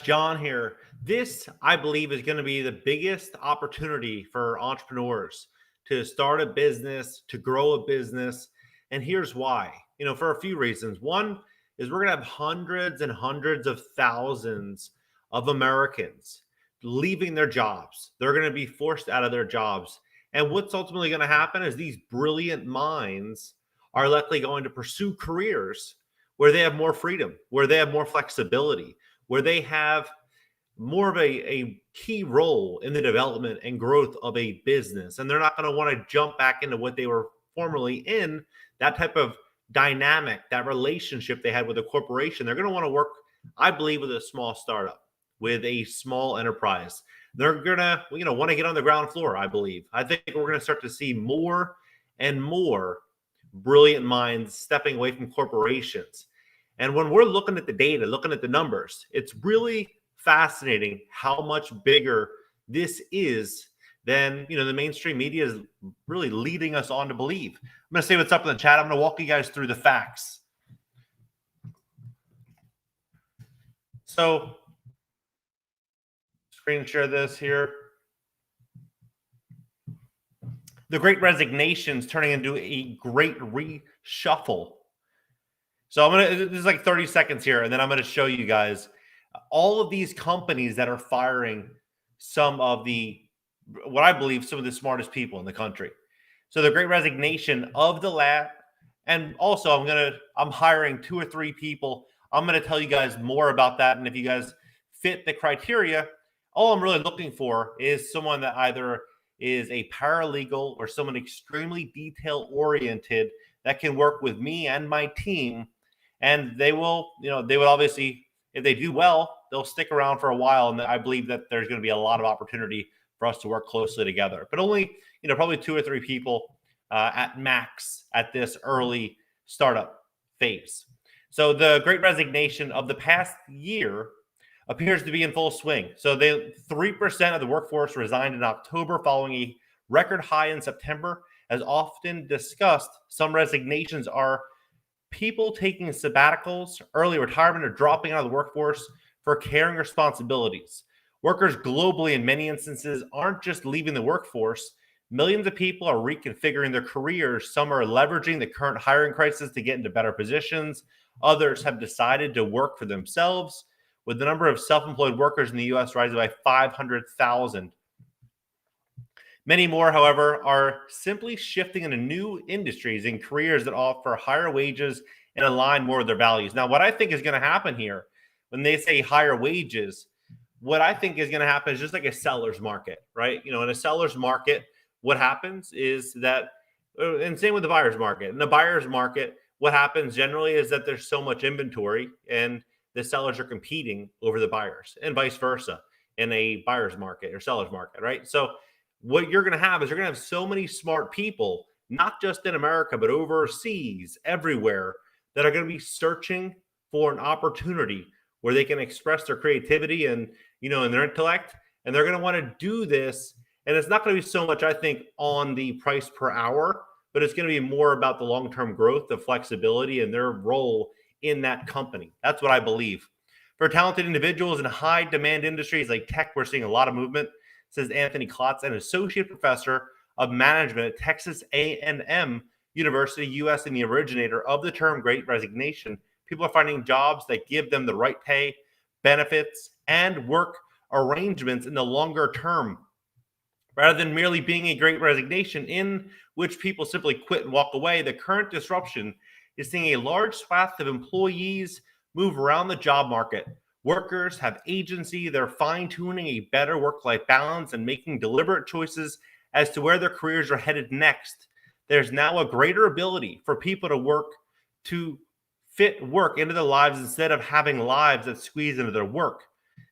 John here. This, I believe, is going to be the biggest opportunity for entrepreneurs to start a business, to grow a business. And here's why. For a few reasons. One is we're going to have hundreds and hundreds of thousands of Americans leaving their jobs. They're going to be forced out of their jobs. And what's ultimately going to happen is these brilliant minds are likely going to pursue careers where they have more freedom, where they have more flexibility, where they have more of a key role in the development and growth of a business. And they're not going to want to jump back into what they were formerly in, that type of dynamic, that relationship they had with a corporation. They're going to want to work, I believe, with a small startup, with a small enterprise. They're going to, want to get on the ground floor, I believe. I think we're going to start to see more and more brilliant minds stepping away from corporations. And when we're looking at the data, looking at the numbers, it's really fascinating how much bigger this is than the mainstream media is really leading us on to believe. I'm going to say what's up in the chat. I'm going to walk you guys through the facts. So, screen share this here. The Great Resignation is turning into a great reshuffle. So this is like 30 seconds here, and then I'm going to show you guys all of these companies that are firing some of what I believe, some of the smartest people in the country. So the Great Resignation of the lab, and also I'm hiring 2 or 3 people. I'm going to tell you guys more about that, and if you guys fit the criteria, all I'm really looking for is someone that either is a paralegal or someone extremely detail-oriented that can work with me and my team. And they will obviously, if they do well, they'll stick around for a while. And I believe that there's going to be a lot of opportunity for us to work closely together. But only, probably 2 or 3 people at max at this early startup phase. So the Great Resignation of the past year appears to be in full swing. So 3% of the workforce resigned in October following a record high in September. As often discussed, some resignations are people taking sabbaticals, early retirement, or dropping out of the workforce for caring responsibilities. Workers globally, in many instances, aren't just leaving the workforce. Millions of people are reconfiguring their careers. Some are leveraging the current hiring crisis to get into better positions. Others have decided to work for themselves, with the number of self-employed workers in the U.S. rising by 500,000. Many more, however, are simply shifting into new industries and careers that offer higher wages and align more with their values. Now, what I think is going to happen here, when they say higher wages, what I think is going to happen is just like a seller's market, right? In a seller's market, what happens is that, and same with the buyer's market. In the buyer's market, what happens generally is that there's so much inventory and the sellers are competing over the buyers, and vice versa in a buyer's market or seller's market, right? So what you're going to have is you're going to have so many smart people, not just in America, but overseas, everywhere, that are going to be searching for an opportunity where they can express their creativity and, and their intellect. And they're going to want to do this. And it's not going to be so much, I think, on the price per hour, but it's going to be more about the long-term growth, the flexibility, and their role in that company. That's what I believe. For talented individuals in high demand industries like tech, we're seeing a lot of movement, says Anthony Klotz, an associate professor of management at Texas A&M University, U.S., and the originator of the term Great Resignation. People are finding jobs that give them the right pay, benefits, and work arrangements in the longer term, rather than merely being a Great Resignation in which people simply quit and walk away. The current disruption is seeing a large swath of employees move around the job market. Workers have agency. They're fine-tuning a better work-life balance and making deliberate choices as to where their careers are headed next. There's now a greater ability for people to fit work into their lives instead of having lives that squeeze into their work.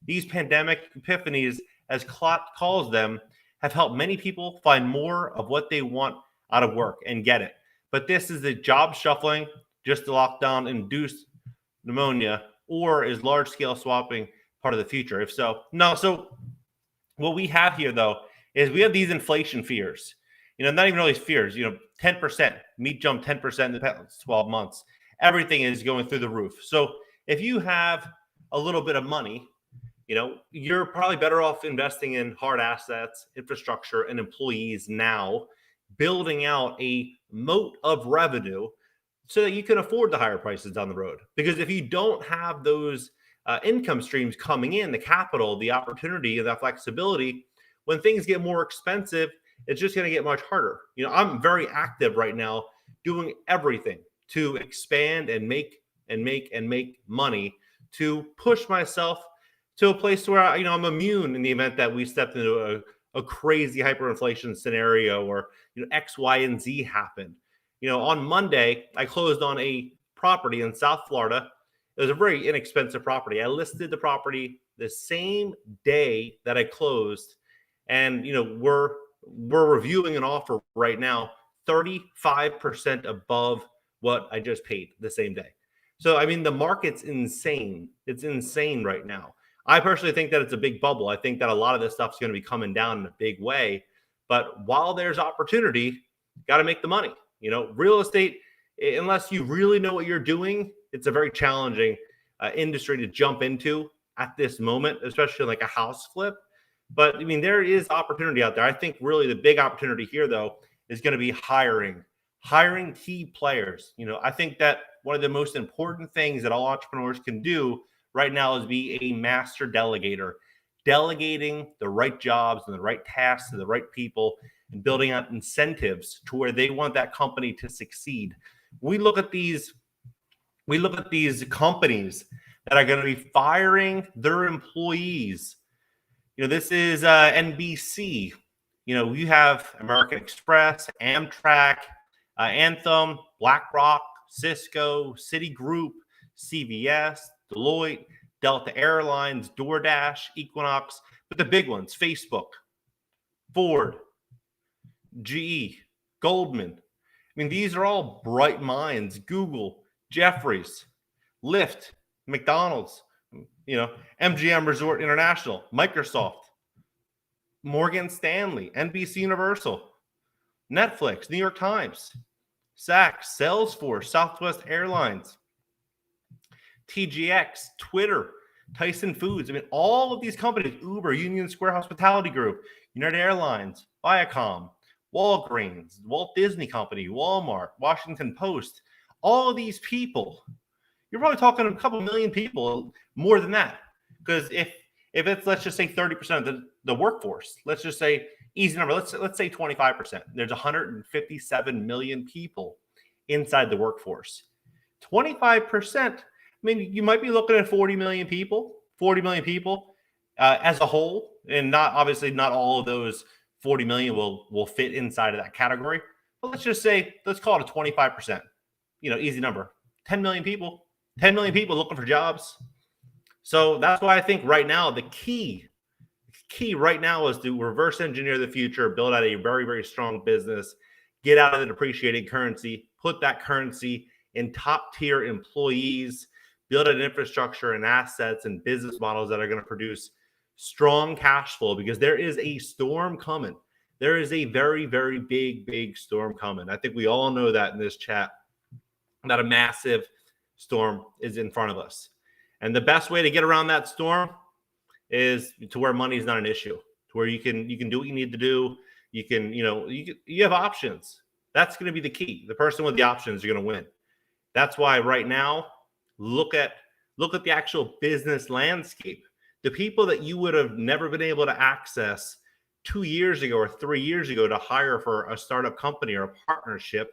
These pandemic epiphanies, as Klotz calls them, have helped many people find more of what they want out of work and get it. But this is the job shuffling, just the lockdown-induced pneumonia, or is large-scale swapping part of the future? If so, no. So what we have here, though, is we have these inflation fears. Not even really fears. 10%. Meat jumped 10% in the past 12 months. Everything is going through the roof. So if you have a little bit of money, you're probably better off investing in hard assets, infrastructure, and employees now, building out a moat of revenue so that you can afford the higher prices down the road. Because if you don't have those income streams coming in, the capital, the opportunity, and that flexibility, when things get more expensive, it's just going to get much harder. I'm very active right now doing everything to expand and make money to push myself to a place where I'm immune in the event that we stepped into a crazy hyperinflation scenario, or X, Y, and Z happened. On Monday, I closed on a property in South Florida. It was a very inexpensive property. I listed the property the same day that I closed, and we're reviewing an offer right now, 35% above what I just paid the same day. So the market's insane. It's insane right now. I personally think that it's a big bubble. I think that a lot of this stuff's going to be coming down in a big way. But while there's opportunity, got to make the money. Real estate, unless you really know what you're doing, it's a very challenging industry to jump into at this moment, especially like a house flip. But there is opportunity out there. I think really the big opportunity here, though, is going to be hiring key players. I think that one of the most important things that all entrepreneurs can do right now is be a master delegator, delegating the right jobs and the right tasks to the right people, and building out incentives to where they want that company to succeed. We look at these companies that are going to be firing their employees. This is NBC. You have American Express, Amtrak, Anthem, BlackRock, Cisco, Citigroup, CVS, Deloitte, Delta Airlines, DoorDash, Equinox, but the big ones, Facebook, Ford, GE, Goldman. These are all bright minds. Google, Jeffries, Lyft, McDonald's, MGM Resort International, Microsoft, Morgan Stanley, NBC Universal, Netflix, New York Times, Saks, Salesforce, Southwest Airlines, TGX, Twitter, Tyson Foods. All of these companies, Uber, Union Square Hospitality Group, United Airlines, Viacom, Walgreens, Walt Disney Company, Walmart, Washington Post, all of these people, you're probably talking a couple million people, more than that. Because if it's, let's just say 30% of the workforce, let's just say, easy number, let's say 25%. There's 157 million people inside the workforce. 25%, you might be looking at 40 million people as a whole. And not all of those 40 million will fit inside of that category. But let's call it a 25%, easy number, 10 million people looking for jobs. So that's why I think right now, the key right now is to reverse engineer the future, build out a very, very strong business, get out of the depreciating currency, put that currency in top tier employees, build an infrastructure and assets and business models that are going to produce strong cash flow, because there is a storm coming. There is a very, very big, big storm coming. I think we all know that in this chat, that a massive storm is in front of us. And the best way to get around that storm is to where money is not an issue, to where you can do what you need to do. You have options. That's going to be the key. The person with the options are going to win. That's why right now, look at the actual business landscape. The people that you would have never been able to access 2 years ago or 3 years ago to hire for a startup company or a partnership,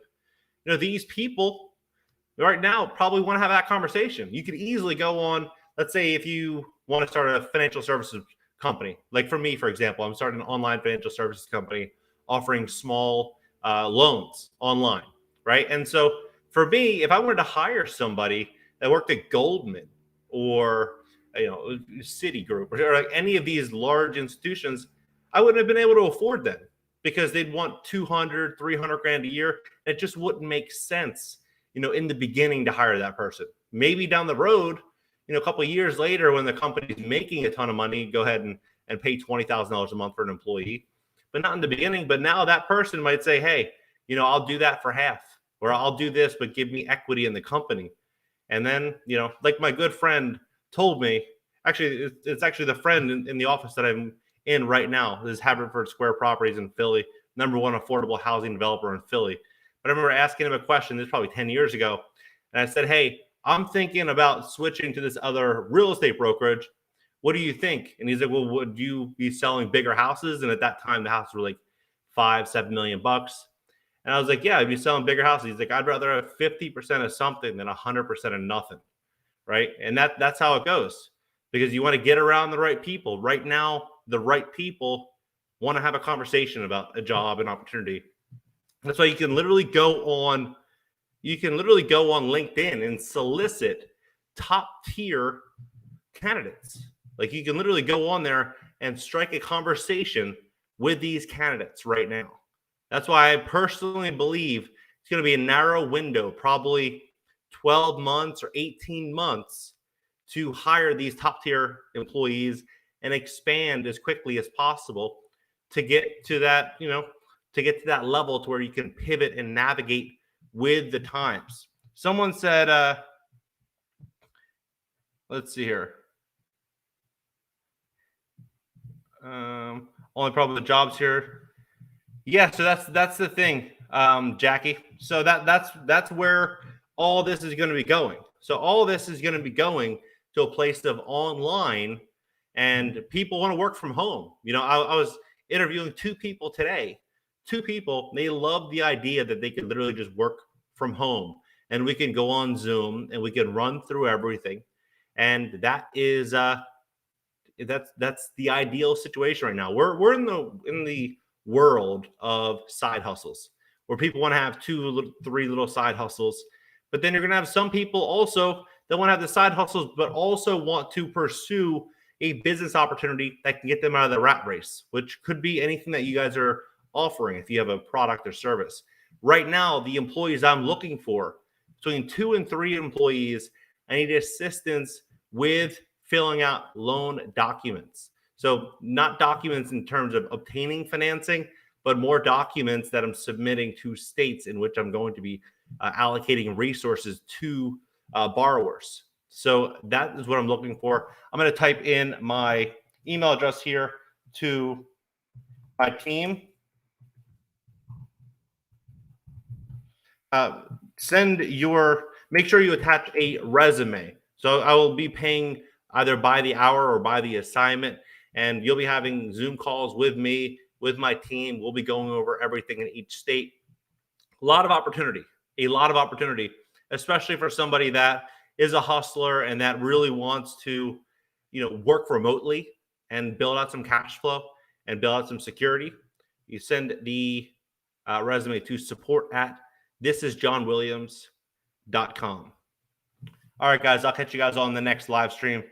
these people right now probably want to have that conversation. You could easily go on, let's say if you want to start a financial services company. Like for me, for example, I'm starting an online financial services company offering small loans online, right? And so for me, if I wanted to hire somebody that worked at Goldman or Citigroup or like any of these large institutions, I wouldn't have been able to afford them because they'd want 200, 300 grand a year. It just wouldn't make sense, in the beginning to hire that person. Maybe down the road, a couple of years later, when the company's making a ton of money, go ahead and pay $20,000 a month for an employee, but not in the beginning. But now that person might say, hey, I'll do that for half, or I'll do this, but give me equity in the company. And then, like my good friend told me, Actually, it's actually the friend in the office that I'm in right now. This is Haverford Square Properties in Philly, #1 affordable housing developer in Philly. But I remember asking him a question, this is probably 10 years ago. And I said, hey, I'm thinking about switching to this other real estate brokerage. What do you think? And he's like, well, would you be selling bigger houses? And at that time, the houses were like $5-7 million bucks. And I was like, yeah, I'd be selling bigger houses. He's like, I'd rather have 50% of something than 100% of nothing. Right. And that's how it goes, because you want to get around the right people. Right now, the right people want to have a conversation about a job and opportunity. That's why you can literally go on LinkedIn and solicit top tier candidates. Like, you can literally go on there and strike a conversation with these candidates right now. That's why I personally believe it's going to be a narrow window, probably 12 months or 18 months, to hire these top tier employees and expand as quickly as possible to get to that, level to where you can pivot and navigate with the times. Someone said, let's see here. Only problem with jobs here. Yeah, so that's the thing, Jackie. So that's where all this is going to be going. So all this is going to be going to a place of online, and people want to work from home. I was interviewing 2 people today. 2 people, they love the idea that they could literally just work from home, and we can go on Zoom and we can run through everything. And that is that's the ideal situation right now. We're in the world of side hustles, where people want to have 2, 3 little side hustles. But then you're going to have some people also that want to have the side hustles, but also want to pursue a business opportunity that can get them out of the rat race, which could be anything that you guys are offering if you have a product or service. Right now, the employees I'm looking for, between 2 and 3 employees, I need assistance with filling out loan documents. So not documents in terms of obtaining financing, but more documents that I'm submitting to states in which I'm going to be allocating resources to borrowers. So that is what I'm looking for. I'm going to type in my email address here to my team. Make sure you attach a resume. So I will be paying either by the hour or by the assignment, and you'll be having Zoom calls with me, with my team. We'll be going over everything in each state. A lot of opportunity, especially for somebody that is a hustler and that really wants to, work remotely and build out some cash flow and build out some security. You send the resume to support@thisisjohnwilliams.com. All right, guys, I'll catch you guys on the next live stream.